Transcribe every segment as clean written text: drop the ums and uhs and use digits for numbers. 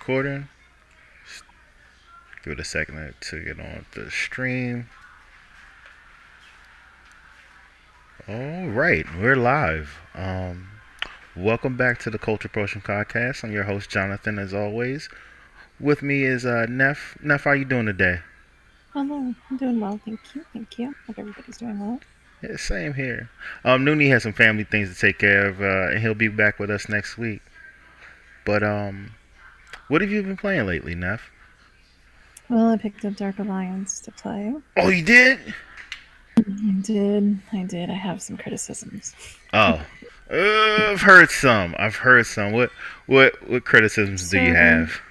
recording. Give it a second to get on the stream. All right, we're live. Welcome back to the Culture Potion Podcast. I'm your host Jonathan, as always. With me is Nef. Nef, how you doing today? Hello, I'm doing well, thank you. Thank you. Hope everybody's doing well. Yeah, same here. Noonie has some family things to take care of, and he'll be back with us next week. But what have you been playing lately, Nef? Well, I picked up Dark Alliance to play. Oh, you did? I did. I have some criticisms. Oh, I've heard some. I've heard some. What criticisms do you So, have?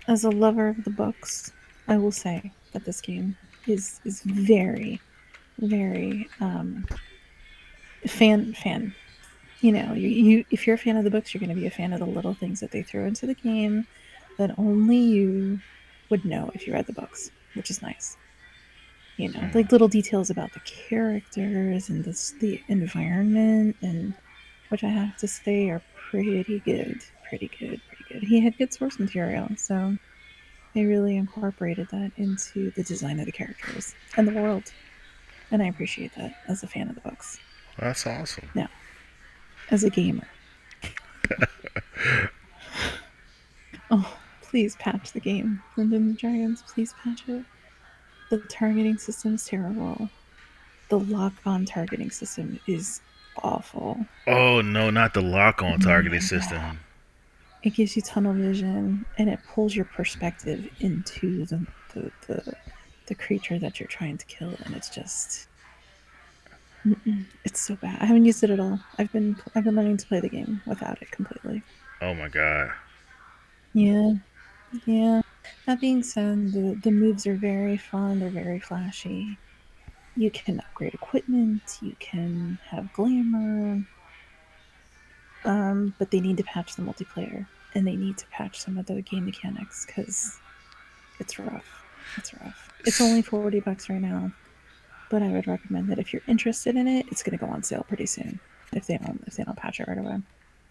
as a lover of the books, I will say that this game is very, very fan. You if you're a fan of the books, you're going to be a fan of the little things that they throw into the game that only you would know if you read the books, which is nice. Like little details about the characters and the environment, and which I have to say are pretty good, pretty good. He had good source material, so they really incorporated that into the design of the characters and the world, and I appreciate that as a fan of the books. That's awesome. Now, as a gamer, oh, please patch the game. Dungeons and Dragons, please patch it. The targeting system is terrible. The lock-on targeting system is awful. Oh no, not the lock-on Oh targeting my god. system. It gives you tunnel vision and it pulls your perspective into the creature that you're trying to kill, and it's just it's so bad. I haven't used it at all. I've been learning to play the game without it completely. Oh my god. Yeah, yeah. That being said, the moves are very fun. They're very flashy. You can upgrade equipment. You can have glamour. But they need to patch the multiplayer, and they need to patch some of the game mechanics because it's rough. It's rough. It's only $40 right now, but I would recommend that if you're interested in it, it's going to go on sale pretty soon if they don't patch it right away.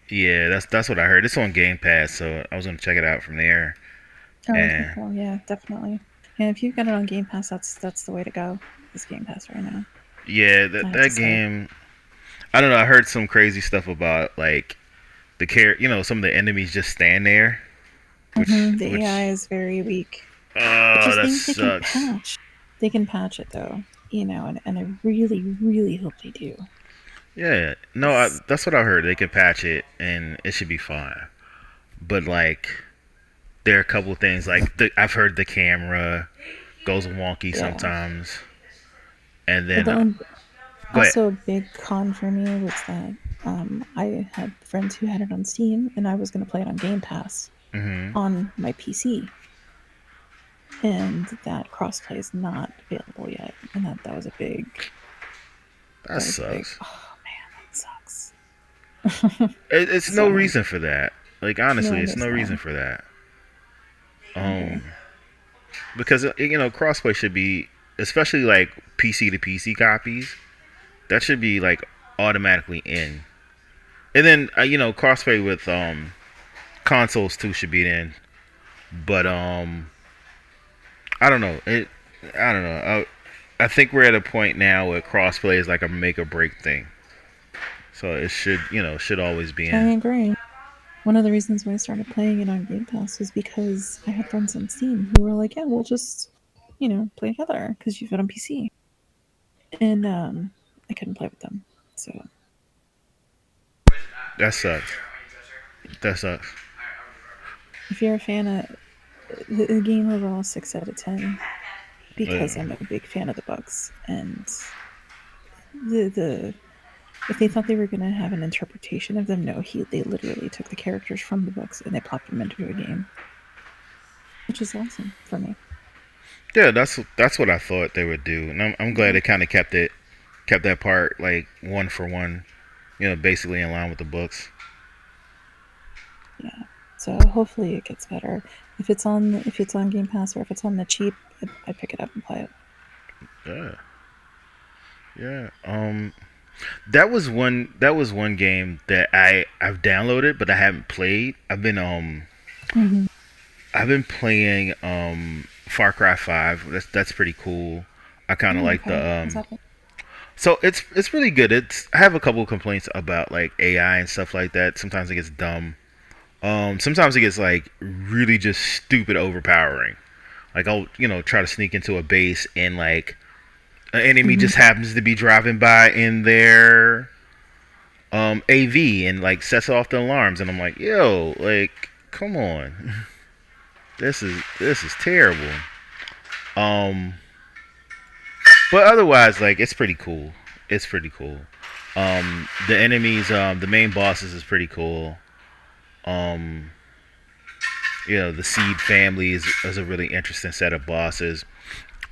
Yeah, that's what I heard. It's on Game Pass, so I was gonna check it out from there. Oh, okay, And cool. Yeah, definitely. And if you've got it on Game Pass, that's the way to go. This Game Pass right now, yeah, I that have to that say. game. I don't know. I heard some crazy stuff about like some of the enemies just stand there, The which AI is very weak, which oh is that things they can sucks. patch. They can patch it though, and I really, really hope they do. Yeah, no, 'Cause that's what I heard. They could patch it and it should be fine. But like, there are a couple of things like I've heard the camera goes wonky yeah. sometimes, and Well, then go ahead. also a big con for me was that I had friends who had it on Steam, and I was going to play it on Game Pass Hmm. on my PC, and that crossplay is not available yet, and that was a big That that was a big. sucks. Oh man, that sucks. It's no So reason for that. Like no, honestly, it's no there's reason not. for that. I agree. Um, because crossplay should be, especially like PC to PC copies, that should be like automatically in. And then crossplay with consoles too should be in. But I don't know. I don't know. I think we're at a point now where crossplay is like a make or break thing. So it should always be I in. agree. One of the reasons why I started playing it on Game Pass was because I had friends on Steam who were like, "Yeah, we'll just, play together because you've got on PC," and I couldn't play with them. So That sucks. That sucks. if you're a fan of the game overall, 6 out of 10 because Yeah. I'm a big fan of the books, and the if they thought they were going to have an interpretation of them, no, they literally took the characters from the books and they plopped them into a game, which is awesome for me. Yeah, that's what I thought they would do, and I'm glad Yeah, they kind of kept that part like one for one, basically in line with the books. yeah. So hopefully it gets better. If it's on Game Pass or if it's on the cheap, I'd pick it up and play it. Yeah, yeah. That was one game that I've downloaded but I haven't played. I've been Mm-hmm. I've been playing Far Cry 5. That's pretty cool. I kind of Oh, like the okay. What's happening? so it's really good. It's I have a couple of complaints about like AI and stuff like that. Sometimes it gets dumb. Sometimes it gets like really just stupid overpowering. Like I'll try to sneak into a base and like an enemy Mm-hmm. just happens to be driving by in their AV and like sets off the alarms and I'm like, yo, like come on. This is terrible. Um but otherwise like it's pretty cool. It's pretty cool. The enemies the main bosses is pretty cool. Um the seed family is a really interesting set of bosses.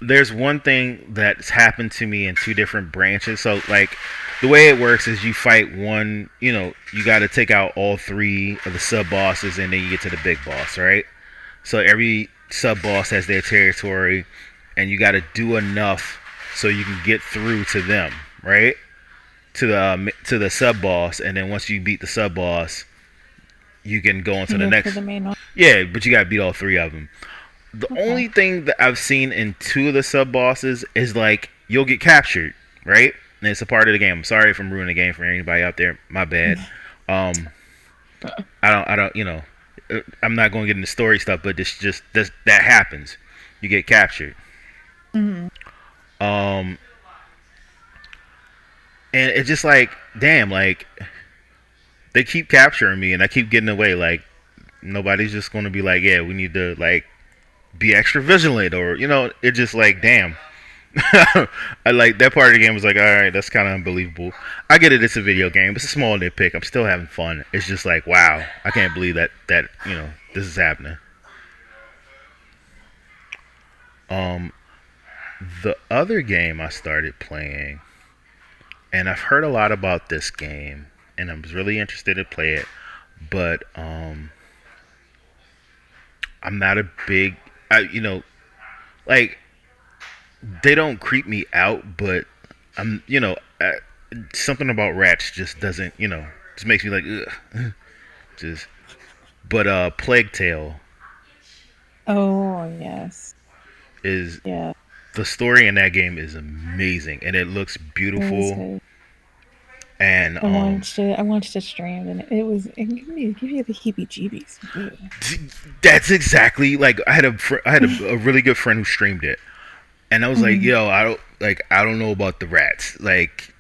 There's one thing that's happened to me in two different branches. So like the way it works is you fight one, you got to take out all three of the sub bosses and then you get to the big boss, right? So every sub boss has their territory and you got to do enough so you can get through to them, right? To the sub boss and then once you beat the sub boss, you can go on to You the go for next. the main one. Yeah, but you got to beat all three of them. The Okay. only thing that I've seen in two of the sub bosses is like you'll get captured, right? And it's a part of the game. I'm sorry if I'm ruining the game for anybody out there. My bad. Um, I'm not going to get into story stuff, but this that happens. You get captured. Mm-hmm. Um, and it's just like, damn, like they keep capturing me, and I keep getting away. Like nobody's just going to be like, yeah, we need to like be extra vigilant, or it's just like, damn. I like that part of the game was like, all right, that's kind of unbelievable. I get it, it's a video game. It's a small nitpick. I'm still having fun. It's just like, wow, I can't believe that this is happening. Um, the other game I started playing, and I've heard a lot about this game, and I'm really interested to play it, but I'm not a big, like they don't creep me out, but something about rats just doesn't, just makes me like, ugh. Just, but Plague Tale Oh yes. is Yeah. the story in that game is amazing and it looks It was beautiful good. and I watched it streamed, and it give you the heebie-jeebies. Ugh. that's exactly like I had a really good friend who streamed it and I was like, Mm-hmm. yo, I don't know about the rats, like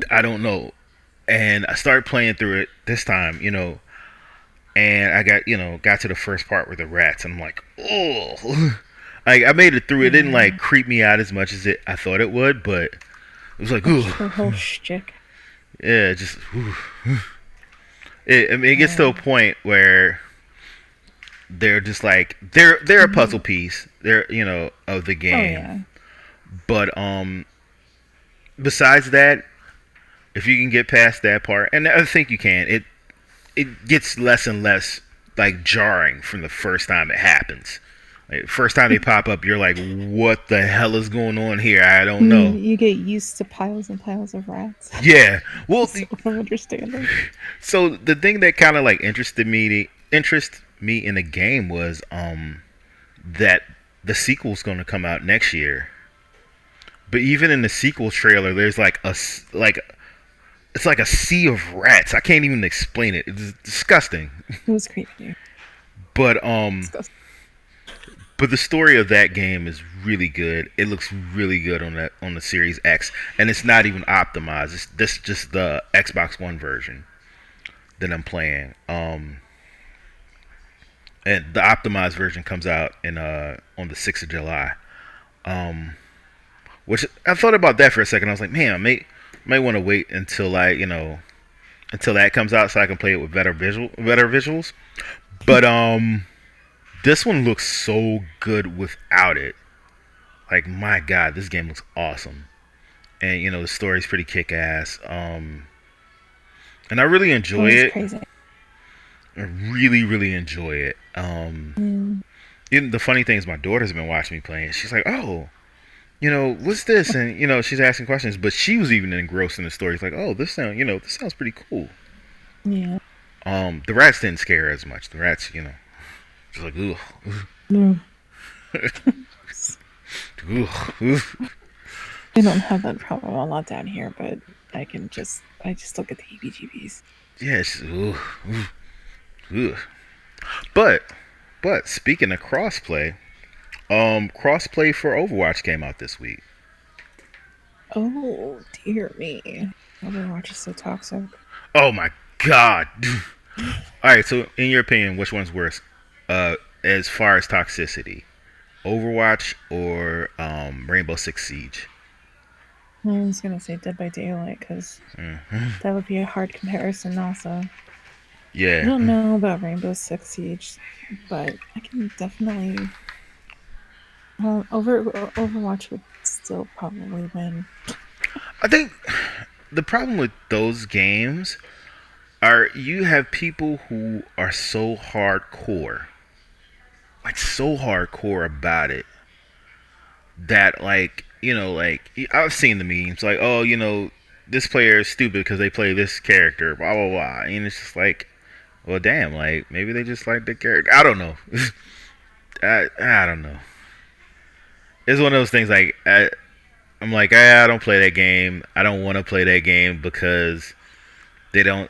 I don't know. And I started playing through it this time, and I got to the first part with the rats, and I'm like, oh, like I made it through. It didn't Yeah. like creep me out as much as I thought it would, but it was like, ooh, Her whole shtick. yeah, just ooh. I mean, it gets to a Yeah. point where they're just like they're a Mm-hmm. puzzle piece. They're of the Oh game, yeah. but besides that, if you can get past that part, and I think you can, it gets less and less like jarring from the first time it happens. Like, first time they pop up, you're like, "What the hell is going on here? I don't know." You get used to piles and piles of rats. Yeah. Well, So I'm understanding. so the thing that kind of like interest me in the game was that the sequel's going to come out next year. But even in the sequel trailer, there's like like it's like a sea of rats. I can't even explain it. It's disgusting. It was creepy. But Disgusting. But the story of that game is really good. It looks really good on the Series X, and it's not even optimized. This just the Xbox One version that I'm playing. And the optimized version comes out in on the 6th of July. Um, which I thought about that for a second. I was like, man, I may want to wait until until that comes out so I can play it with better visuals. But this one looks so good without it. Like my god, this game looks awesome, and the story's pretty kick-ass. And I really Oh, enjoy it's it. crazy. I really, really enjoy it. Mm. The funny thing is, my daughter's been watching me playing. She's like, "Oh, what's this?" And she's asking questions, but she was even engrossed in the story. It's like, "Oh, this sounds pretty cool." Yeah. The rats didn't scare her as much. The rats, Just like ooh, No. ooh, ooh. I don't have that problem a lot down here, but I just still get the heebie-jeebies. Yes, ooh, ooh, ooh. But speaking of crossplay, crossplay for Overwatch came out this week. Oh dear me, Overwatch is so toxic. Oh my god. All right, so in your opinion, which one's worse, uh, as far as toxicity, Overwatch or Rainbow Six Siege? I was gonna say Dead by Daylight because Hmm. that would be a hard comparison. Also, I Yeah, don't know about Rainbow Six Siege, but I can definitely. Overwatch would still probably win. I think the problem with those games are you have people who are so hardcore, like so hardcore about it that like I've seen the memes like this player is stupid because they play this character blah blah blah and it's just like well damn like maybe they just like the character I don't know. I don't know. It's one of those things like I'm like I don't play that game. I don't want to play that game because they don't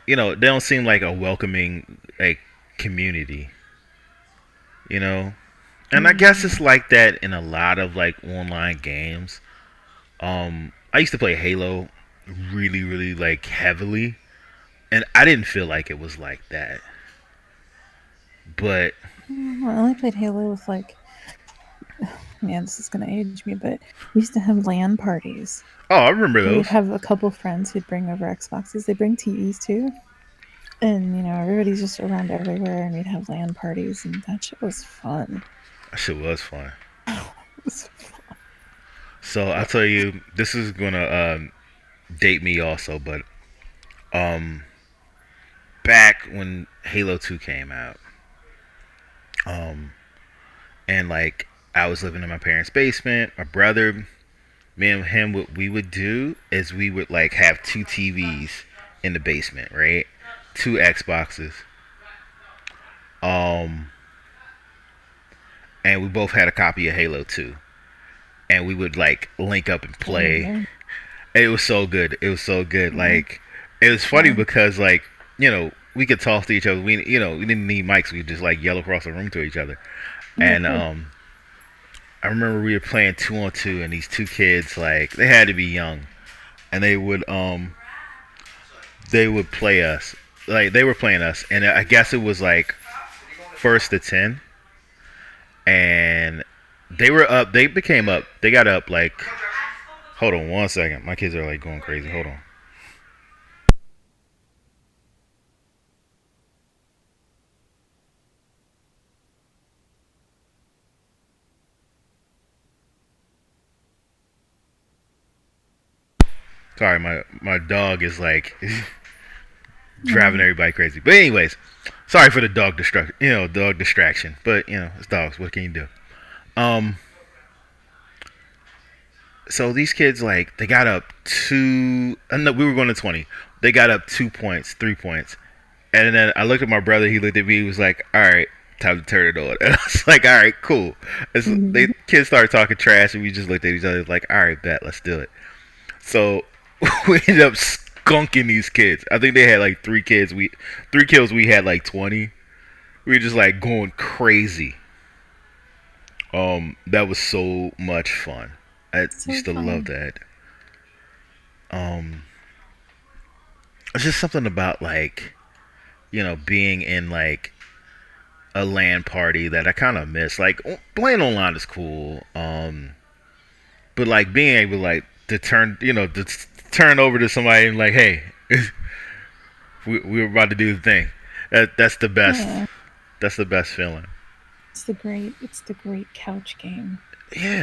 seem like a welcoming like community, you know. And I guess it's Yeah. like that in a lot of like online games. I used to play Halo really like heavily, and I didn't feel like it was like that. But I only played Halo with like, man, this is gonna age me, but we used to have LAN parties oh, I remember where we'd those. have a couple friends who'd bring over Xboxes. They bring TVs too, and everybody's just around everywhere, and we'd have LAN parties, and that shit was fun. That shit was fun. It was fun. So I tell you, this is gonna date me also, but um, back when Halo 2 came out, um, and like I was living in my parents' basement, my brother, me and him, what we would do is we would like have two TVs in the basement, right? Two Xboxes. Um, and we both had a copy of Halo 2. And we would like link up and Oh play. yeah, It was so good. It was so good. yeah, Like it was funny yeah. because like, we could talk to each other. We didn't need mics. We could just like yell across the room to each other. Oh And cool. I remember we were playing 2 on 2 and these two kids like they had to be young and they would play us. Like they were playing us, and I guess it was like first to 10, and they were up. They became up. They got up like. Hold on 1 second. My kids are like going crazy. Hold on. Sorry, my dog is like driving Oh, everybody crazy. But anyways, sorry for the dog distraction. But it's dogs. What can you do? Um, so these kids like they got up two. No, we were going to 20. They got up 2 points, 3 points, and then I looked at my brother. He looked at me. He was like, "All right, time to turn it on." And I was like, "All right, cool." They mhm. kids started talking trash, and we just looked at each other like, "All right, bet, let's do it." So we ended up skunking these kids. I think they had like 3 kids. We 3 kills. We had like 20. We were just like going crazy. That was so much fun. I So used to love fun. that. Um, it's just something about like being in like a LAN party that I kind of miss. Like playing online is cool. But like being able like to turn over to somebody and like, hey, we were about to do the thing. That's the best. Yeah, That's the best feeling. it's the great couch game.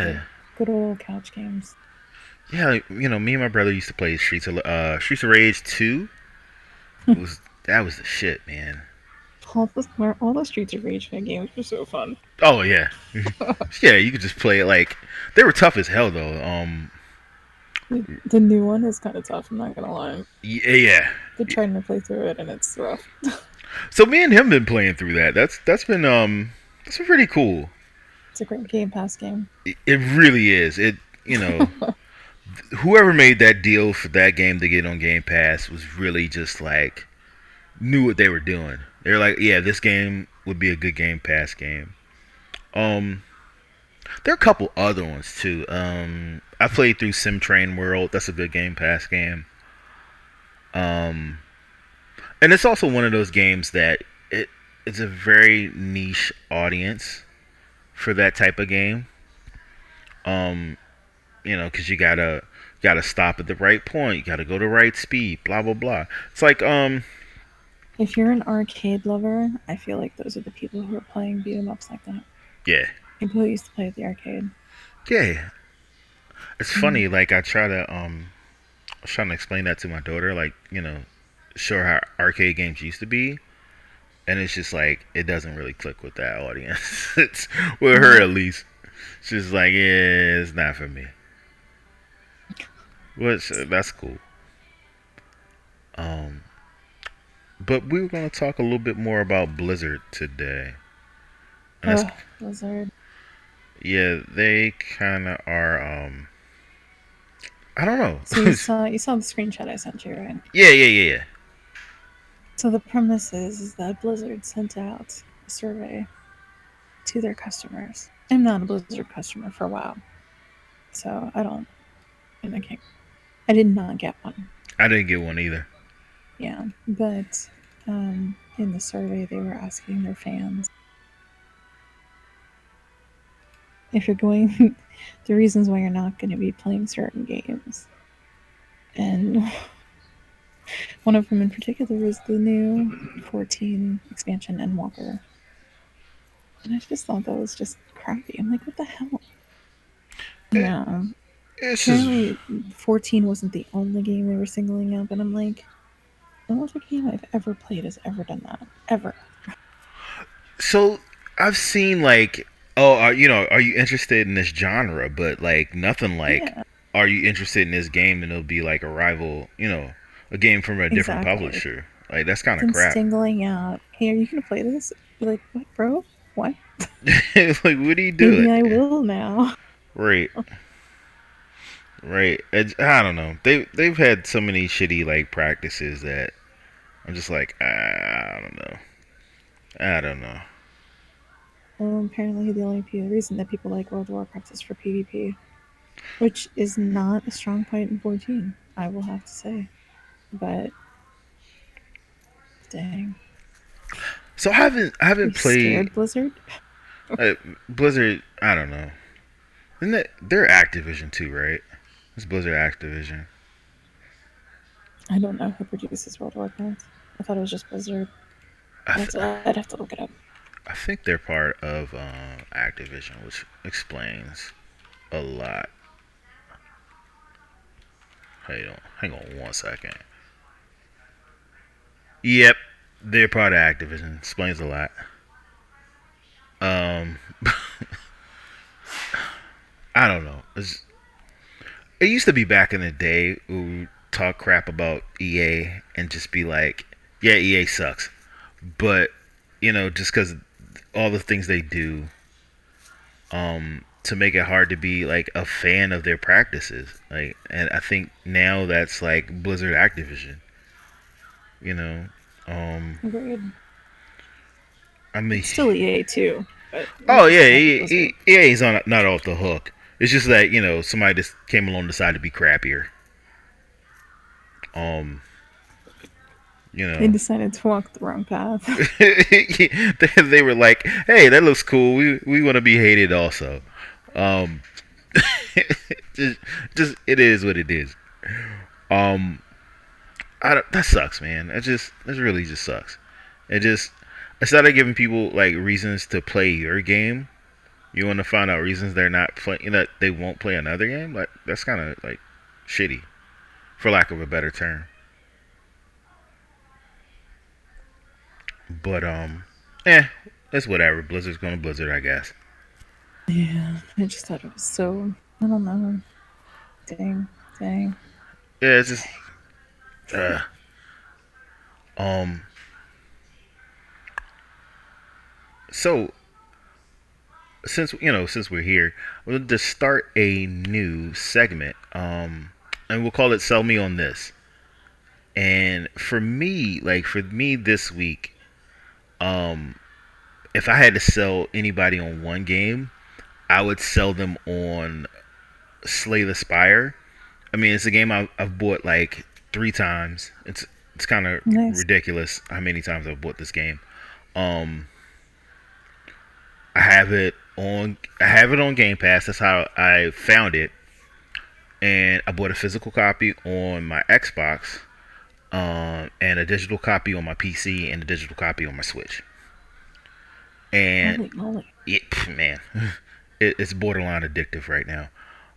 The Yeah, good old couch games. yeah. Me and my brother used to play Streets of Rage 2. That was the shit, man. All the Streets of Rage fan games were so fun. Oh yeah, yeah. You could just play it like they were tough as hell though. The new one is kind of tough. I'm not gonna lie. Yeah. They're trying to play through it, and it's rough. So me and him been playing through that. That's It's pretty cool. It's a great Game Pass game. It really is. It you know whoever made that deal for that game to get on Game Pass was really just like knew what they were doing. They're like, yeah, this game would be a good Game Pass game. Um, there are a couple other ones too. I played through Sim Train World. That's a good Game Pass game. Um, and it's also one of those games that it's a very niche audience for that type of game. Um, because you gotta stop at the right point. You gotta go the right speed. Blah blah blah. It's like If you're an arcade lover, I feel like those are the people who are playing beat 'em ups like that. yeah People who used to play at the arcade. yeah. It's Mm. funny. Like I was trying to explain that to my daughter. Like show her how arcade games used to be, and it's just like it doesn't really click with that audience. It's with her Yeah. at least. She's like, yeah, it's not for me. Which that's cool. Um, but we were gonna talk a little bit more about Blizzard today, and that's Oh, Blizzard. yeah, they kind of are. I don't know. So you saw the screenshot I sent you, right? Yeah, yeah, yeah, yeah. So the premise is that Blizzard sent out a survey to their customers. I'm not a Blizzard customer for a while, so I don't. And I can't. I did not get one. I didn't get one either. Yeah, but in the survey they were asking their fans if you're going, the reasons why you're not going to be playing certain games, and one of them in particular was the new 14 expansion Endwalker. And I just thought that was just crappy. I'm like, what the hell? It, Yeah. it's just Apparently, 14 wasn't the only game they were singling out, but I'm like, no other game I've ever played has ever done that. Ever. so. I've seen like, oh, are you interested in this genre? But like nothing like, Yeah, are you interested in this game? And it'll be like a rival, a game from a different exactly. publisher. Like that's kind of Them crap. singling out, hey, are you going to play this? You're like, what, bro? What? Like, what are you doing? Maybe I will now. Right, right. I don't know. They've had so many shitty like practices that I'm just like, I don't know. I don't know. Apparently, the only reason that people like World of Warcraft is for PvP, which is not a strong point in 14, I will have to say. But, dang. So I haven't You played scared Blizzard? uh, Blizzard. I don't know. Isn't that they're Activision too, right? It's Blizzard Activision. I don't know who produces World of Warcraft. I thought it was just Blizzard. I th- I'd have to look it up. I think they're part of Activision, which explains a lot. Hang on one second. Yep, they're part of Activision. Explains a lot. Um, I don't know. It used to be back in the day we would talk crap about EA and just be like, yeah, EA sucks. But, just because all the things they do to make it hard to be like a fan of their practices. Like, and I think now that's like Blizzard Activision, you know. Um, Agreed. I mean, It's still EA too, but we oh just yeah, call it Blizzard. EA is not off the hook. It's just that somebody just came along and decided to be crappier. Um, you They know, decided to walk the wrong path. they were like, "Hey, that looks cool. We want to be hated also." Um, just just it is what it is. Um, that sucks, man. It really just sucks. It just instead of giving people like reasons to play your game, you want to find out reasons they're not playing that they won't play another game. Like that's kind of like shitty, for lack of a better term. But eh, it's whatever. Blizzard's gonna Blizzard, I guess. Yeah, I just thought it was so. I don't know. Dang, dang, Yeah, it's just dang. uh um. So since we're here, we'll just start a new segment. And we'll call it "Sell Me on This." And for me this week, um, if I had to sell anybody on one game, I would sell them on Slay the Spire. I mean, it's a game I've bought like 3 times. It's kind of Nice. ridiculous how many times I've bought this game. Um, I have it on Game Pass. That's how I found it, and I bought a physical copy on my Xbox, and a digital copy on my PC, and a digital copy on my Switch. And Holy moly. it, man, it's borderline addictive right now.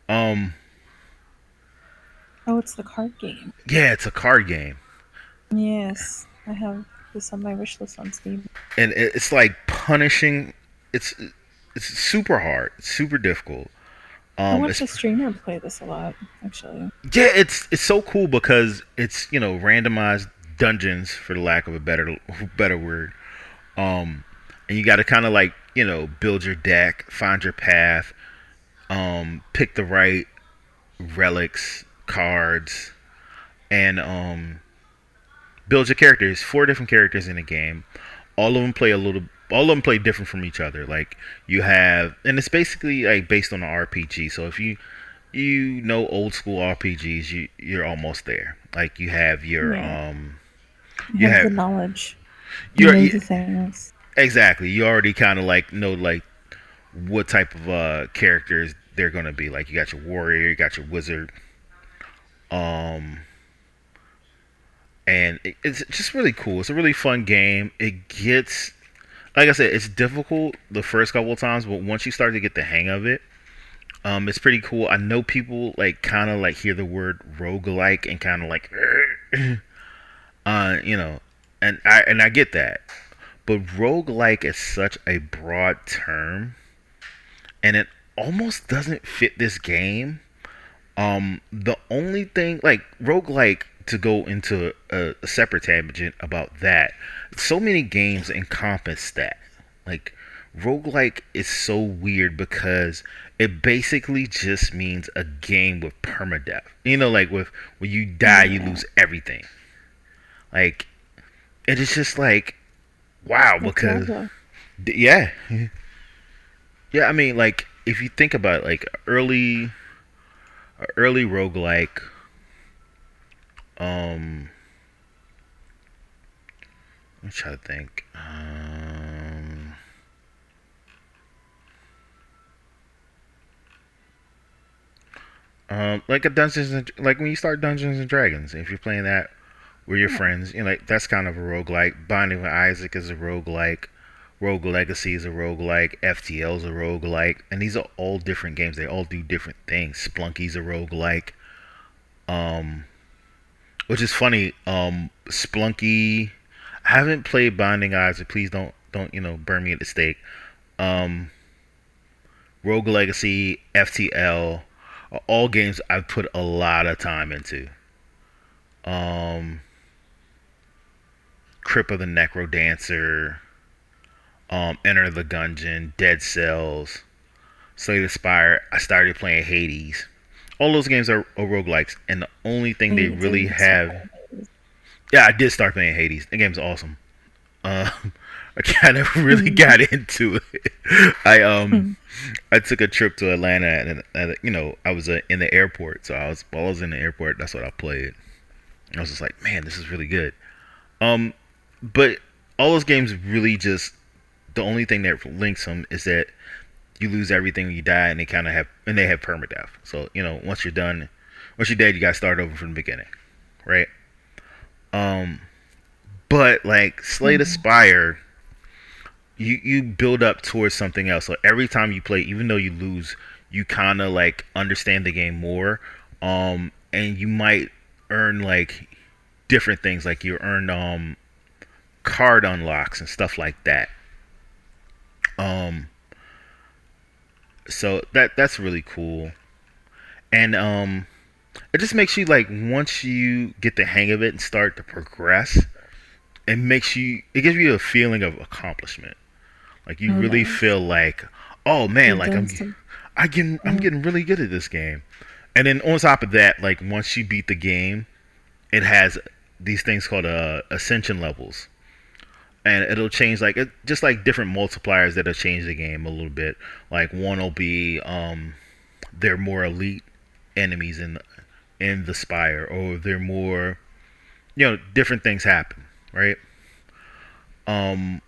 Um, Oh, it's the card game. yeah, it's a card game, Yes, I have this on my wish list on Steam. and it's like punishing. It's it's super hard. It's super difficult. I It's watched a streamer play this a lot, actually. Yeah, it's so cool because it's randomized dungeons for the lack of a better word. And you got to kind of like build your deck, find your path, pick the right relics, cards, and build your characters. 4 different characters in the game. All of them play a little. All of them play different from each other. Like you have, and it's basically like based on an RPG. So if you know old school RPGs, you're almost there. Like you have your Yeah, you I have the have knowledge. You you're know the things. exactly. You already kind of like know like what type of characters they're gonna be. Like you got your warrior, you got your wizard, um, and it's just really cool. It's a really fun game. It gets like I said, it's difficult the first couple of times, but once you start to get the hang of it, it's pretty cool. I know people like kind of like hear the word roguelike and kind of like, uh, you know, and I get that, but roguelike is such a broad term, and it almost doesn't fit this game. The only thing like roguelike to go into a separate tangent about that, so many games encompass that. Like roguelike is so weird because it basically just means a game with permadeath. Like with when you die you Yeah, lose everything. Like it is just like wow like because Diablo. yeah. Yeah, I mean like if you think about it, like early roguelike um I'm trying to think. Like a like when you start Dungeons and Dragons, if you're playing that with your Yeah, friends, like that's kind of a roguelike. Binding with Isaac is a roguelike. Rogue Legacy is a roguelike. FTL is a roguelike. And these are all different games. They all do different things. Splunky's a roguelike. Um, which is funny. Splunky. I haven't played Binding Isaac. Please don't burn me at the stake. Um, Rogue Legacy, FTL, are all games I've put a lot of time into. Um, Crypt of the Necro Dancer, Enter the Gungeon, Dead Cells, Slay the Spire. I started playing Hades. All those games are roguelikes, and the only thing they you really did start have. playing it. Yeah, I did start playing Hades. The game's awesome. Uh, I kind of really got into it. I I took a trip to Atlanta, and I was in the airport, so while I was in the airport, that's what I played. And I was just like, man, this is really good. Um, but all those games really just the only thing that links them is that you lose everything when you die, and they have permadeath. So once you're dead, you got to start over from the beginning, right? Um, but like Slay the Mhm. Spire, you build up towards something else. So every time you play, even though you lose, you kind of like understand the game more. And you might earn like different things, like you earn card unlocks and stuff like that. Um, so that's really cool, and it just makes you like once you get the hang of it and start to progress, it gives you a feeling of accomplishment. Like you Oh, really nice. feel like, Oh man, You've like done some. I'm Mm, getting really good at this game. And then on top of that, like once you beat the game, it has these things called ascension levels, and it'll change like just like different multipliers that'll change the game a little bit. Like one will be they're more elite enemies in the spire, or they're more different things happen, right? Um,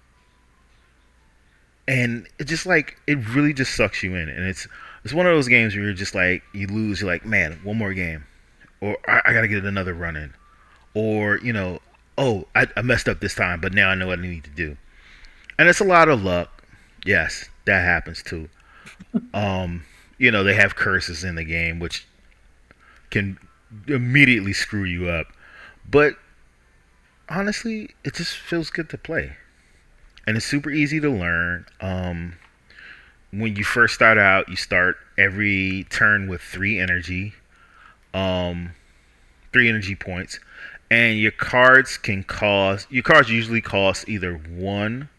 and it just like it really just sucks you in, and it's one of those games where you're just like you lose, you're like man, one more game, or I gotta get another run in, or oh I messed up this time, but now I know what I need to do, and it's a lot of luck. Yes, that happens too. Um, they have curses in the game which can immediately screw you up, but honestly, it just feels good to play, and it's super easy to learn. When you first start out, you start every turn with um, 3 energy points, and your cards usually cost either 1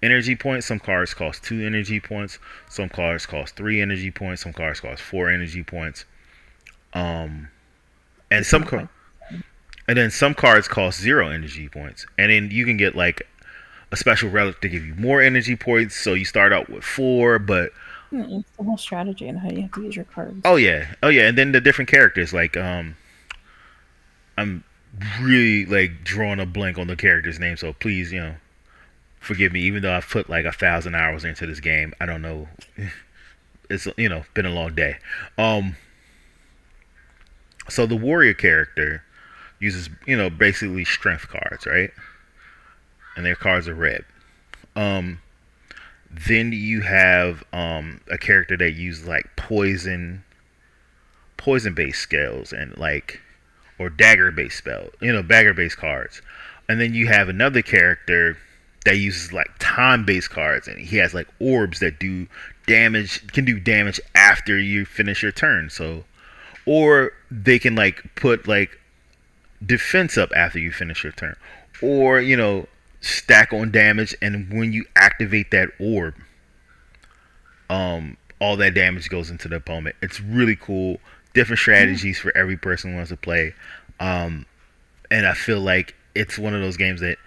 energy point. Some cards cost 2 energy points. Some cards cost 3 energy points. Some cards cost 4 energy points. Um, and it's not like and then some cards cost 0 energy points, and then you can get like a special relic to give you more energy points. So you start out with 4, but it's the whole strategy and how you have to use your oh cards. yeah, oh yeah, and then the different characters like I'm really like drawing a blank on the character's name, so please, forgive me. Even though I've put like 1,000 hours into this game, I don't know. It's been a long day. Um, so the warrior character uses basically strength cards, right? And their cards are red. Um, then you have a character that uses like poison based skills and like or dagger based spell, dagger based cards. And then you have another character that uses like time based cards, and he has like orbs that can do damage after you finish your turn. So, or they can like put like defense up after you finish your turn, or stack on damage, and when you activate that orb, all that damage goes into the opponent. It's really cool. Different Yeah. strategies for every person who wants to play. Um, and I feel like it's one of those games that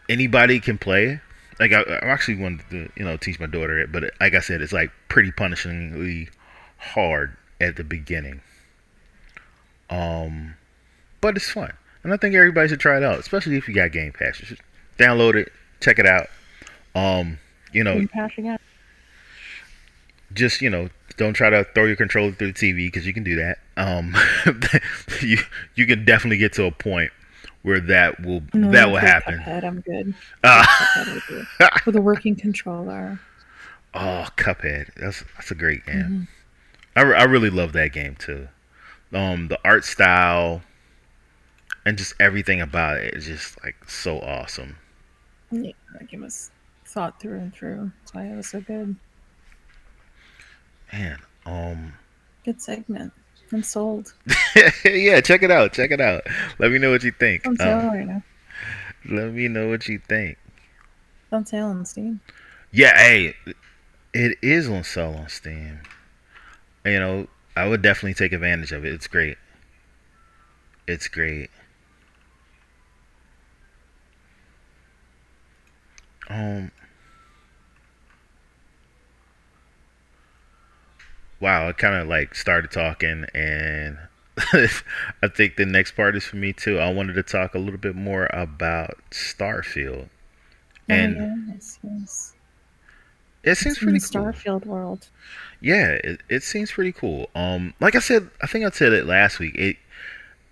anybody can play. Like I actually wanted to teach my daughter it, but like I said, it's like pretty punishingly hard at the beginning. Um, but it's fun, and I think everybody should try it out, especially if you got Game Pass. You should download it, check it out. Um, you know, Game Pass again. just don't try to throw your controller through the TV because you can do that. You you can definitely get to a point where No, that I will played happen. Cuphead. I'm good. I Uh, played Cuphead with you with a working controller. oh, Cuphead, that's a great game. Hmm. I really love that game too. The art style and just everything about it is just like so awesome. Yeah, that game was thought through and through. That's why it was so good. Man, Good segment. I'm sold. yeah, check it out. Check it out. Let me know what you It's think. on sale right now. Let me know what you think. It's on sale on Steam. Yeah, hey, it is on sale on Steam. You know, I would definitely take advantage of it. It's great. It's great. Um, wow, I kind of like started talking, and I think the next part is for me too. I wanted to talk a little bit more about Starfield, Oh and yes, yes. it It's seems from the pretty cool. Starfield world. Yeah, it seems pretty cool. Like I said, I think I said it last week.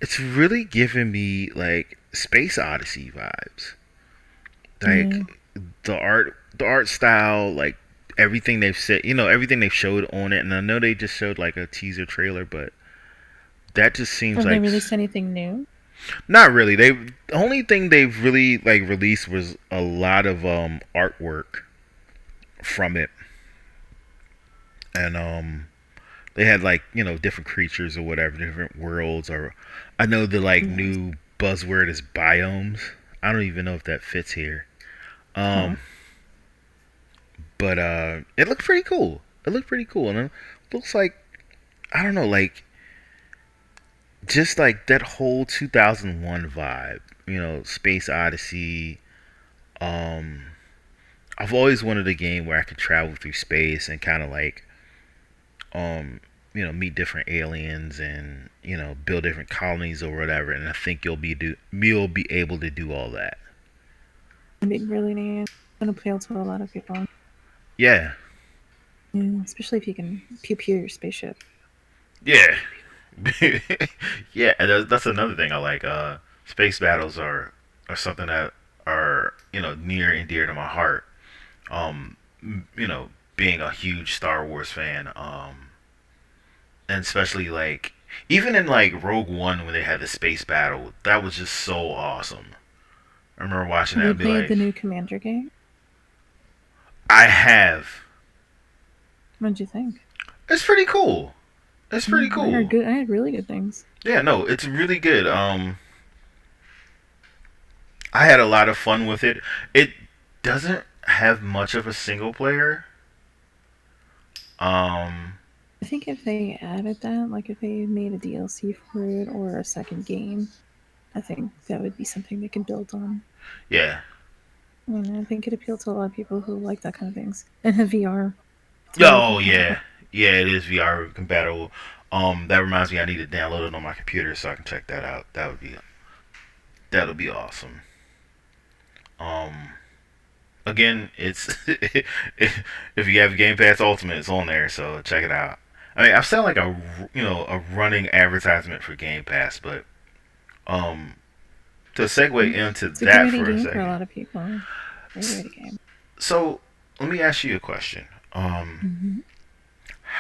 It's really giving me like Space Odyssey vibes. Yeah. Like the art style, like everything they've said, everything they've showed on it. And I know they just showed like a teaser trailer, but that just seems Have they like released anything new? not really. The only thing they've really like released was a lot of artwork from it, and they had like different creatures or whatever, different worlds, or I know the like Yes. new buzzword is biomes. I don't even know if that fits here. Huh. Um, But it looked pretty cool. It looked pretty cool, and it looks like, I don't know, like just like that whole 2001 vibe. Space Odyssey. Um, I've always wanted a game where I could travel through space and kind of like um meet different aliens and build different colonies or whatever. And I think you'll be able to do all that. It'd be really neat. Gonna appeal to a lot of people. Yeah, Yeah, especially if you can pew pew your spaceship. yeah, yeah. And that's another thing I like. Space battles are something that are near and dear to my heart. Um, being a huge Star Wars fan. And especially like even in like Rogue One when they had the space battle, that was just so awesome. I remember watching Have that you and be played like, the new Commander game? I have. What did you think? It's pretty cool. It's pretty I heard cool. good. I heard really good things. Yeah, no, it's really good. I had a lot of fun with it. It doesn't have much of a single player. Um, I think if they added that, like if they made a DLC for it or a second game, I think that would be something they could build on. yeah. I think it appealed to a lot of people who like that kind of things and have VR. It's VR Oh compatible. yeah, yeah. It is VR compatible. That reminds me, I need to download it on my computer so I can check that out. That'll be awesome. Um, Again, it's if you have Game Pass Ultimate, it's on there, so check it out. I mean, I sound like a running advertisement for Game Pass, but um, to segue into It's a great that way to for a game for a second. lot of people. Great way to game. So let me ask you a question. Mm-hmm.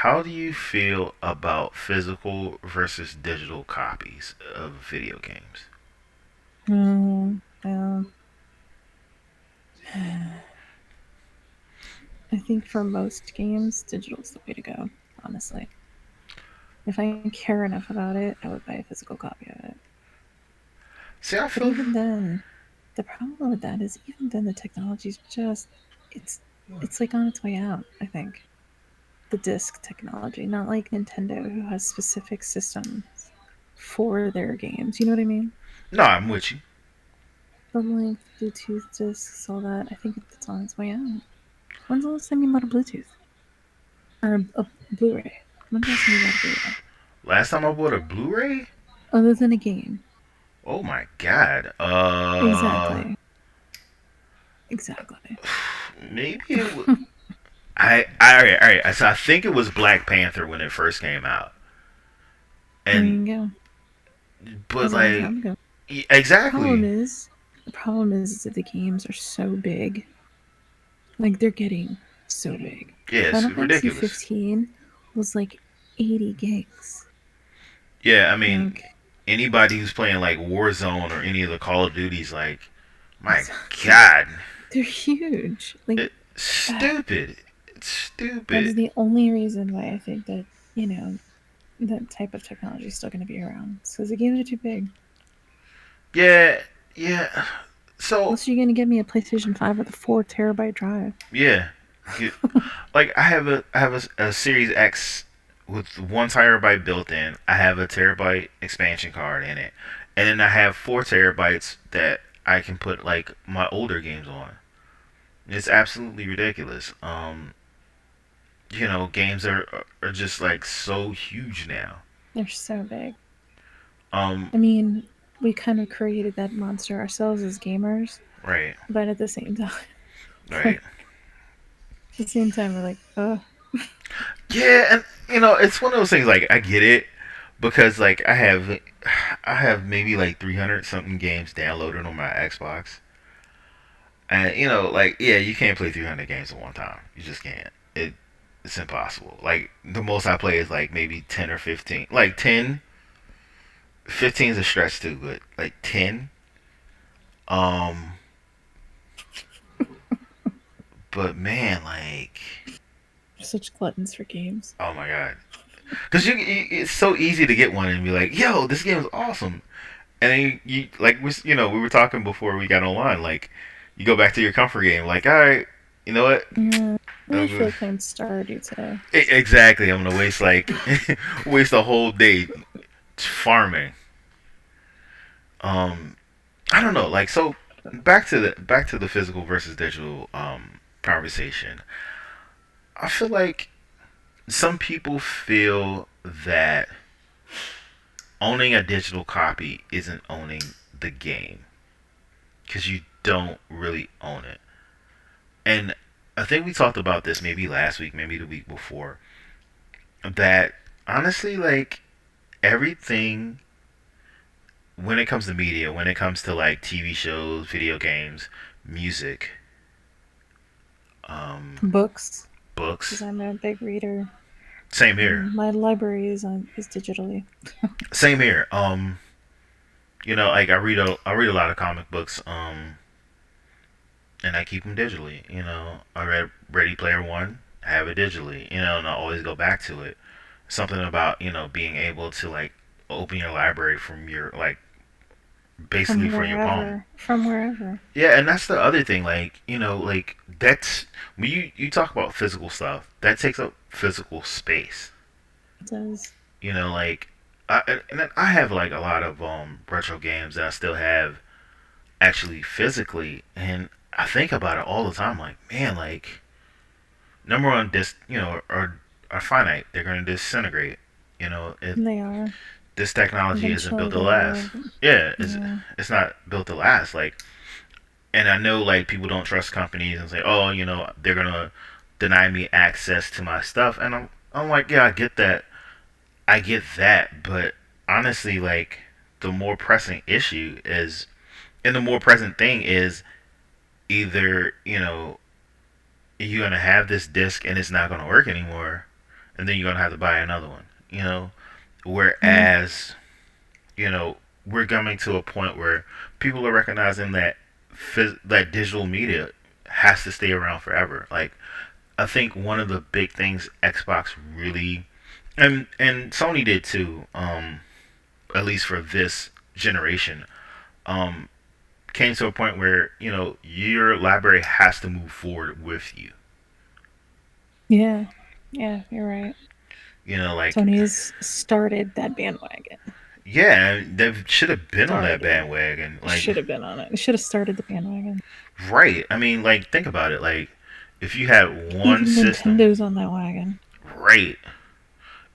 How do you feel about physical versus digital copies of video games? Well, I think for most games, digital is the way to go, honestly. If I care enough about it, I would buy a physical copy of it. See, I But feel even then, the problem with that is even then the technology's just it's it's like on its way out, I think. The disc technology, not like Nintendo who has specific systems for their games. You know what I mean? no, I'm with you. But like Bluetooth discs, all that, I think it's on its way out. When's the last time you bought a Bluetooth? Or a Blu-ray? When's the last time you bought a Blu-ray? Last time I bought a Blu-ray, Other than a game. oh my god. Exactly. Exactly. Maybe all right. So I think it was Black Panther when it first came out, There and you go. That but was a long like time ago. Problem exactly, is, the problem is that the games are so big. Like they're getting so big. yeah, it's Final Fantasy ridiculous. 15 was like 80 gigs. Yeah, I mean, Like anybody who's playing like Warzone or any of the Call of Duties, like, my exactly. God, They're huge. Like it's stupid. It's that is stupid. the only reason why I think that, that type of technology is still going to be around. Because the games are too big. Yeah, yeah. So Unless you're going to get me a PlayStation 5 with a 4 terabyte drive. yeah, You- like I have a Series X with 1 terabyte built in. I have a terabyte expansion card in it, and then I have 4 terabytes that I can put like my older games on. It's absolutely ridiculous. Games are just like so huge now. They're so big. Um, I mean, we kind of created that monster ourselves as gamers, right, but at the same time, right. like, at the same time, we're like, oh, Yeah, and it's one of those things. Like I get it because like I have maybe like 300 something games downloaded on my Xbox, and like yeah, you can't play 300 games at one time. You just can't. It's impossible. Like the most I play is like maybe 10 or 15. Like 10, 15 is a stretch too, but like 10. Um, but man, like such gluttons for games. oh my god, because it's so easy to get one and be like, yo, this game is awesome. And then you like we were talking before we got online. Like you go back to your comfort game. Like all right, You know what? Yeah. I really feel I'm like playing Stardew today. exactly. I'm gonna waste like waste a whole day farming. Um, I don't know. Like so, back to the physical versus digital conversation. I feel like some people feel that owning a digital copy isn't owning the game because you don't really own it. And I think we talked about this maybe last week, maybe the week before. That honestly, like everything when it comes to media, when it comes to like TV shows, video games, music, um, Books, because books. I'm a big reader. Same here. My library is digitally. Same here. Like I read a lot of comic books. And I keep them digitally. I read Ready Player One, have it digitally. And I always go back to it. Something about being able to like open your library from your like basically From from your palm. wherever. From wherever. Yeah, and that's the other thing. Like like that's when you talk about physical stuff, that takes up physical space. It does. Like I have like a lot of retro games that I still have actually physically, and I think about it all the time. Like man, like number one, are finite. They're going to disintegrate. They are. This technology isn't Eventually built to they last. will. Yeah, Yeah. it's not built to last. Like, and I know like people don't trust companies and say, oh, they're gonna deny me access to my stuff, and I'm like, yeah, I get that, but honestly, like the more pressing issue is, and the more present thing is either you're gonna have this disc and it's not gonna work anymore, and then you're gonna have to buy another one. Yeah. Whereas we're coming to a point where people are recognizing that that digital media has to stay around forever. Like I think one of the big things Xbox really and Sony did too, at least for this generation, um, came to a point where your library has to move forward with you. Yeah. Yeah, you're right. Like Sony's started that bandwagon. yeah, they should have been on that Started. bandwagon. Like Should have been on it. Should have started the bandwagon. right. I mean, like think about it. Like if you had one Even system, Nintendo's on that wagon. right?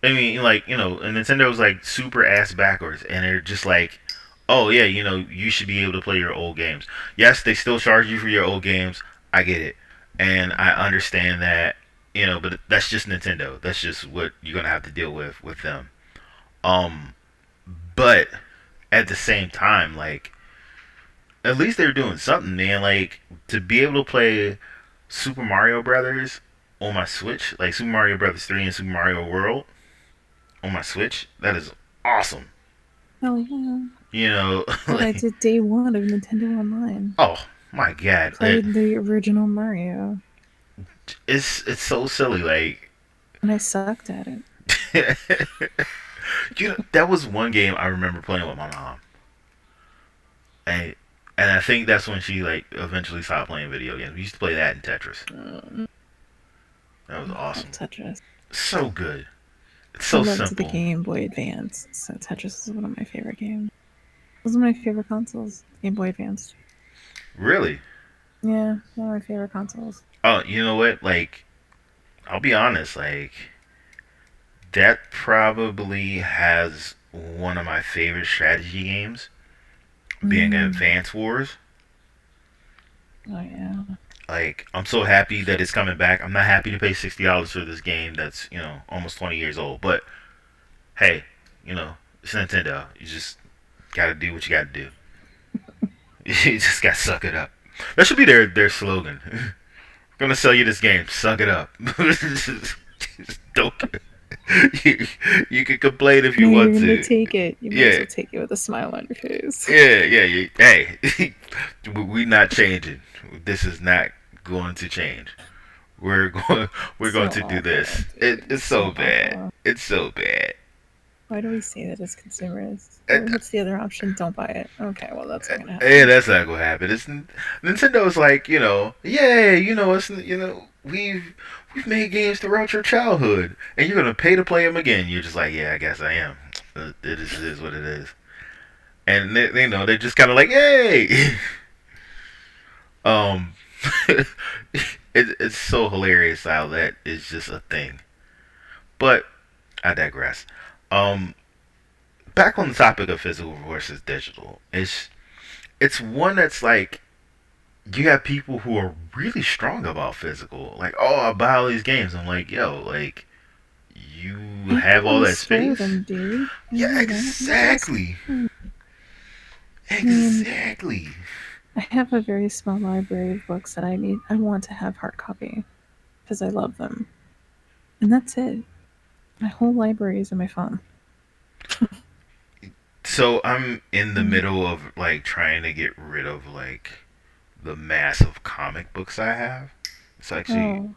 I mean, like and Nintendo's like super ass backwards, and they're just like, oh yeah, you should be able to play your old games. Yes, they still charge you for your old games. I get it, and I understand that, but that's just Nintendo. That's just what you're gonna have to deal with them. Um, but at the same time, like at least they're doing something, man. Like to be able to play Super Mario Brothers on my Switch, like Super Mario Brothers 3 and Super Mario World on my Switch, that is awesome. Oh yeah. I Like did day one of Nintendo Online. oh my god, Played the original Mario. it's so silly. Like And I sucked at it. that was one game I remember playing with my mom, and I think that's when she like eventually stopped playing video games. We used to play that in Tetris. Um, That was awesome. Tetris. So good. It's I so loved the simple. Game Boy Advance, so Tetris is one of my favorite games. It was one of my favorite consoles, Game Boy Advance. Really. Yeah, one of my favorite consoles. Oh, you know what? Like, I'll be honest. Like, that probably has one of my favorite strategy games, being Mm. Advance Wars. Oh yeah. Like, I'm so happy that it's coming back. I'm not happy to pay $60 for this game that's almost 20 years old. But hey, it's Nintendo. You just gotta do what you gotta do. You just gotta suck it up. That should be their slogan. We're gonna sell you this game. Suck it up. Just don't. You, you can complain if you No, you're want gonna to. take it. You may as Yeah, well take it with a smile on your face. yeah. Hey, we not changing. This is not going to change. We're going. We're going So to do awful, this. dude. It's so So bad. awful. It's so bad. Why do we say that as consumers? Uh, What's the other option? Don't buy it. Okay, well that's not gonna Yeah, happen. that's not gonna happen. It's Nintendo's like, yeah, it's we've made games throughout your childhood, and you're gonna pay to play them again. You're just like, yeah, I guess I am. It is what it is, and they're just kind of like, hey, um, it's so hilarious how that is just a thing. But I digress. Um, Back on the topic of physical versus digital, it's one that's like you have people who are really strong about physical. Like, oh, I'll buy all these games. I'm like, yo, like, you I have don't all want to that spoil space? them, dude. I Yeah, really don't. I'm not gonna exactly. spoil. I mean, Exactly. I have a very small library of books that I want to have hard copy because I love them, and that's it. My whole library is in my phone. So I'm in the Mm. middle of like trying to get rid of like the massive comic books I have. It's actually, Oh,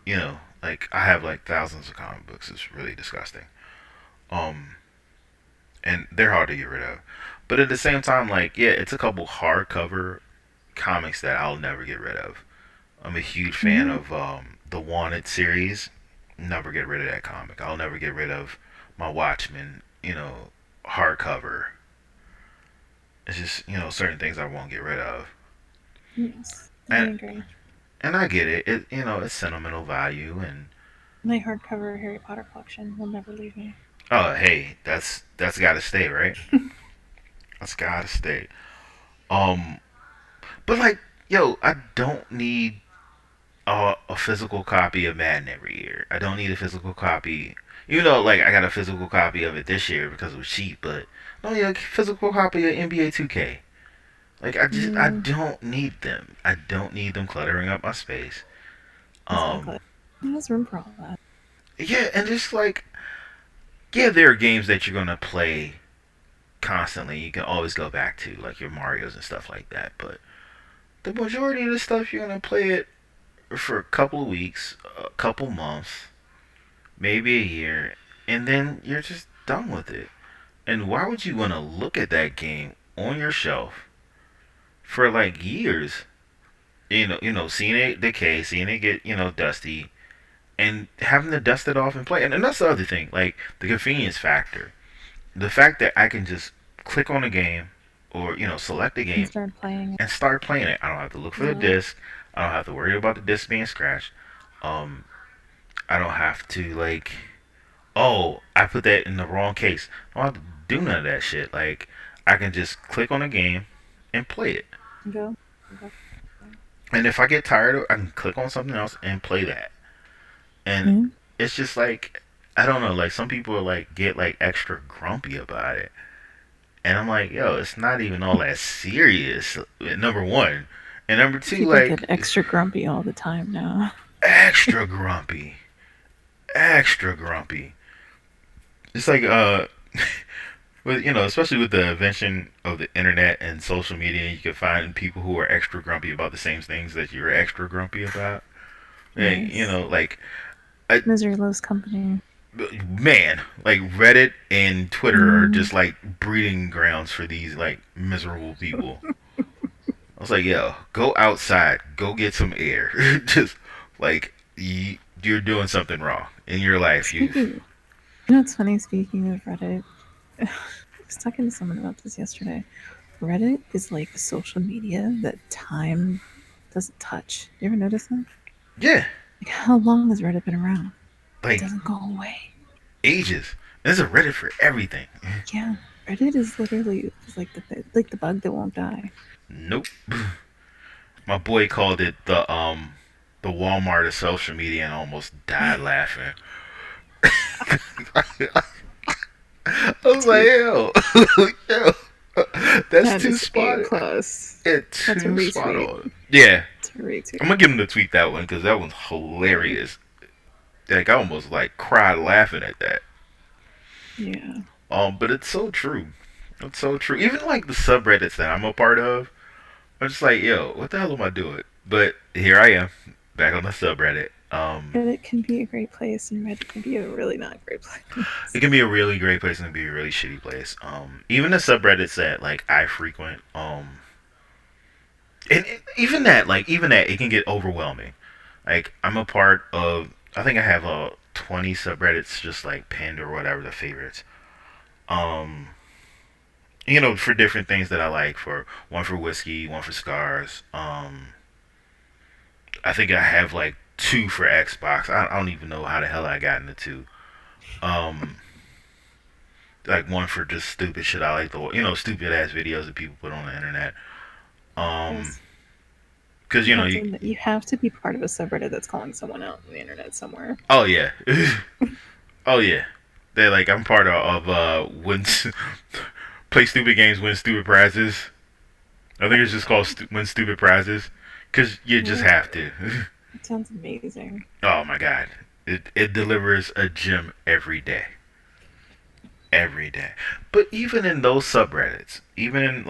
like I have like thousands of comic books. It's really disgusting. Um, and they're hard to get rid of. But at the same time, like, yeah, it's a couple hardcover comics that I'll never get rid of. I'm a huge fan yeah. of the Wanted series. Never get rid of that comic. I'll never get rid of my Watchmen, hardcover. It's just, certain things I won't get rid of. Yes, I And agree. and I get it. It's sentimental value and My hardcover Harry Potter collection will never leave me. oh, hey, that's got to stay, right? That's got to stay. Um but like, yo, I don't need a physical copy of Madden every year. I don't need a physical copy. Like I got a physical copy of it this year because it was cheap, but I don't need a physical copy of NBA 2K. Like I Yeah, don't need them. I don't need them cluttering up my space. Um, exactly. There's room for all that. yeah, and just like yeah, there are games that you're gonna play constantly. You can always go back to like your Mario's and stuff like that. But the majority of the stuff you're gonna play it for a couple of weeks, a couple months, maybe a year, and then you're just done with it. And why would you want to look at that game on your shelf for like years? Seeing it decay, seeing it get dusty, and having to dust it off and play. And that's the other thing, like the convenience factor, the fact that I can just click on a game or select a And game start playing it. and start playing it. I don't have to look for the Yeah. disc. I don't have to worry about the disc being scratched. Um, I don't have to like oh, I put that in the wrong case. I don't have to do none of that shit. Like, I can just click on a game and play it. Go. Go. And if I get tired of it, I can click on something else and play that. And Yeah. it's just like, I don't know, like, some people like get like extra grumpy about it. And I'm like, yo, it's not even all that serious. Number one. And number two, People get like, extra grumpy all the time now. extra grumpy. Extra grumpy. It's like, with especially with the invention of the internet and social media, you can find people who are extra grumpy about the same things that you're extra grumpy about. Like, Yes. like I, Misery loves company. man, like Reddit and Twitter are Mm. just like breeding grounds for these like miserable people. I was like, yo, go outside, go get some air. Just like you're doing something wrong in your life. Speaking, you know what's funny? Speaking of Reddit, I was talking to someone about this yesterday. Reddit is like social media that time doesn't touch. You ever notice that? Yeah, Like, how long has Reddit been around? It like doesn't go away. ages. There's a Reddit for everything. Yeah, Reddit is literally like the bug that won't die. Nope. My boy called it the Walmart of social media and almost died laughing. I was like, Dude, yo, yo, that's that too is A spot. plus. It's That's a too spot retweet. on. Yeah, It's a retweet. I'm gonna give him to tweet that one because that one's Yeah. hilarious. Like I almost like cried laughing at that. Yeah. But it's so true. It's so true. Even like the subreddits that I'm a part of, I'm just like, yo, what the hell am I doing? But here I am, back on the subreddit. Um, Reddit can be a great place, and Reddit can be a really not great it place. can be a really great place and it can be a really shitty place. Even the subreddits that like I frequent, and even that, it can get overwhelming. Like I'm a part of, I think I have 20 subreddits just like pinned or whatever the favorites. Um, for different things that I like. For one for whiskey, one for cigars. I think I have like two for Xbox. I don't even know how the hell I got into two. Um, like one for just stupid shit. I like the stupid ass videos that people put on the internet. Um, Yes. because You have to be part of a subreddit that's calling someone out on the internet somewhere. oh yeah, oh yeah. They're like I'm part of win play stupid games, win stupid prizes. I think it's just called win stupid prizes because you just Yeah, have to. it sounds amazing. Oh my god, it delivers a gem every day. But even in those subreddits, even in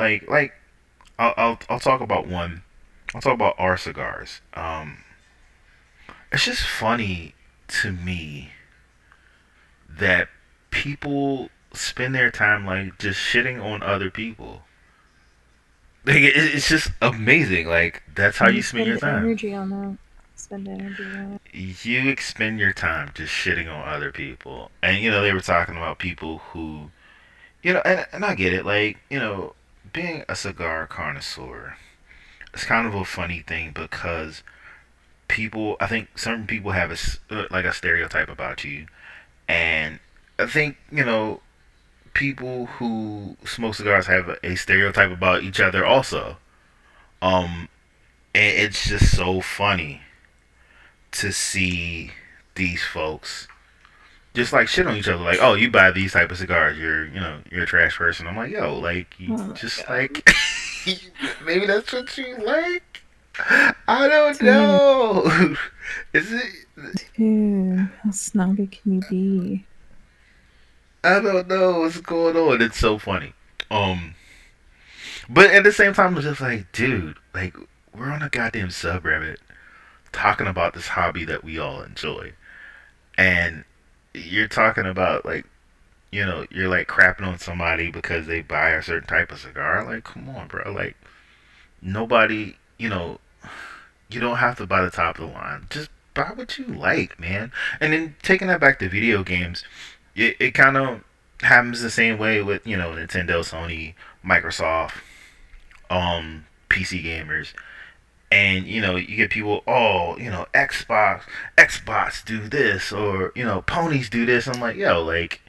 I'll talk about one. I'll talk about our cigars. It's just funny to me that people spend their time like just shitting on other people. Like, it's just amazing. Like that's how And you you spend your spend time. energy on that. Spend energy on it. You expend your time just shitting on other people, and they were talking about people who and I get it. Like being a cigar connoisseur, it's kind of a funny thing because people, I think certain people have like a stereotype about you, and I think people who smoke cigars have a stereotype about each other also. Um, and it's just so funny to see these folks just like shit on each other. Like, oh, you buy these type of cigars, you're a trash person. I'm like, yo, like, you Oh my just god. like, maybe that's what you like. I don't Dude, know. Is it? dude, how snobby can you be? I don't know what's going on. It's so funny. Um, but at the same time, it's just like, dude, like, we're on a goddamn subreddit talking about this hobby that we all enjoy, and you're talking about like, you're like crapping on somebody because they buy a certain type of cigar. Like, come on, bro. Like, nobody, you don't have to buy the top of the line. Just buy what you like, man. And then taking that back to video games, it kind of happens the same way with Nintendo, Sony, Microsoft, PC gamers. And you get people, oh, Xbox do this, or ponies do this. I'm like, yo, like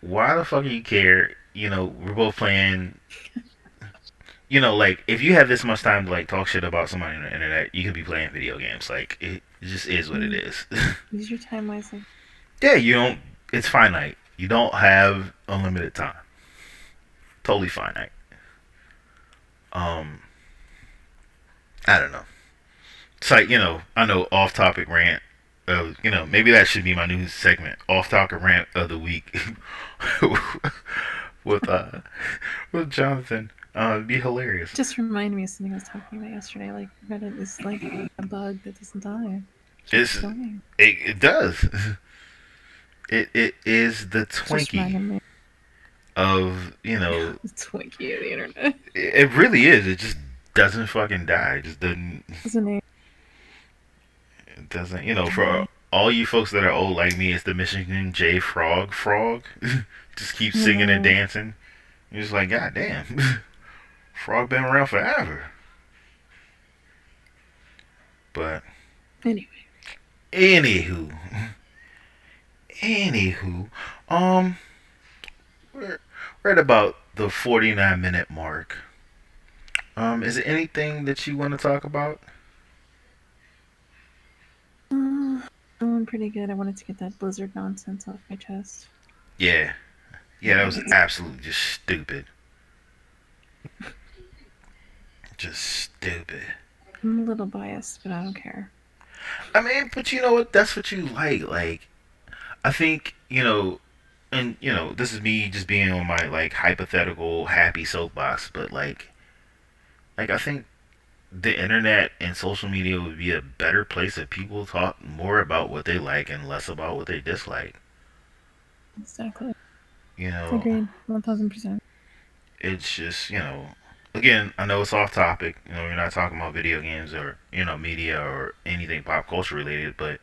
why the fuck do you care? We're both playing. Like if you have this much time to like talk shit about somebody on the internet, you could be playing video games. Like it just is what it Mm, is. use your time wisely. Yeah, you don't. It's finite. You don't have unlimited time. Totally finite. Um, I don't know. It's like I know off topic rant. Maybe that should be my new segment. Off topic rant of the week with with Jonathan. It'd be hilarious. Just remind me of something I was talking about yesterday. Like Reddit is like a bug that doesn't die. It keeps It's going. it does. It is the Just Twinkie reminded me. of The Twinkie of the internet. it really is. It just doesn't fucking die. It just doesn't. Isn't it? It doesn't. For all you folks that are old like me, it's the Michigan J Frog. Just keep I singing and know. dancing. You're just like, God damn, Frog been around forever. But Anyway. anywho, anywho, um, we're, we're at about the 49-minute mark. Is there anything that you want to talk about? Uh, I'm pretty good. I wanted to get that Blizzard nonsense off my chest. Yeah, yeah, that was absolutely just stupid. Just stupid. I'm a little biased, but I don't care. I mean, but you know what? That's what you like. Like, I think and this is me just being on my like hypothetical happy soapbox, but like I think the internet and social media would be a better place if people talk more about what they like and less about what they dislike. Exactly. You know, Agreed. 1000%. it's just, again, I know it's off topic. You're not talking about video games or, media or anything pop culture related, but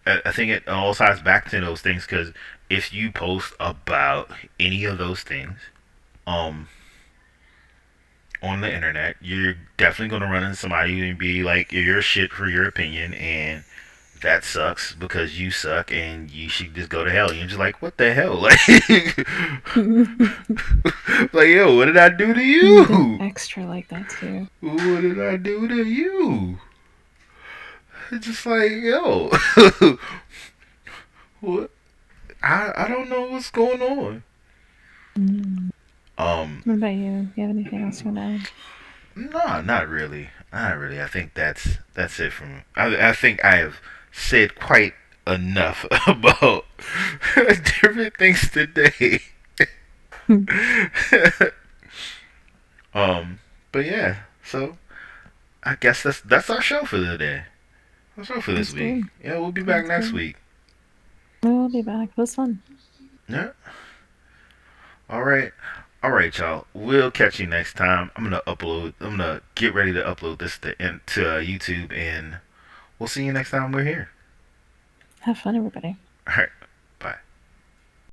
I think it all ties back to those things because if you post about any of those things, um, on the internet, you're definitely going to run into somebody and be like, you're shit for your opinion, and that sucks because you suck and you should just go to hell. And you're just like, what the hell? Like, yo, what did I do to They're you? extra like that too. What did I do to you? It's just like, yo, what? I don't know what's going on. Mm. Um, What about you? Do you have anything else you want to add? no, not really. Not really. I think that's it from. I think I have said quite enough about different things today. um, but yeah. So I guess that's our show for the day. That's our show for this Sounds week. good. Yeah, we'll be back Sounds next good. week. We'll be back. It was fun. Yeah. All right. All right, y'all. We'll catch you next time. I'm gonna upload. I'm gonna get ready to upload this to YouTube, and we'll see you next time we're here. Have fun, everybody. All right.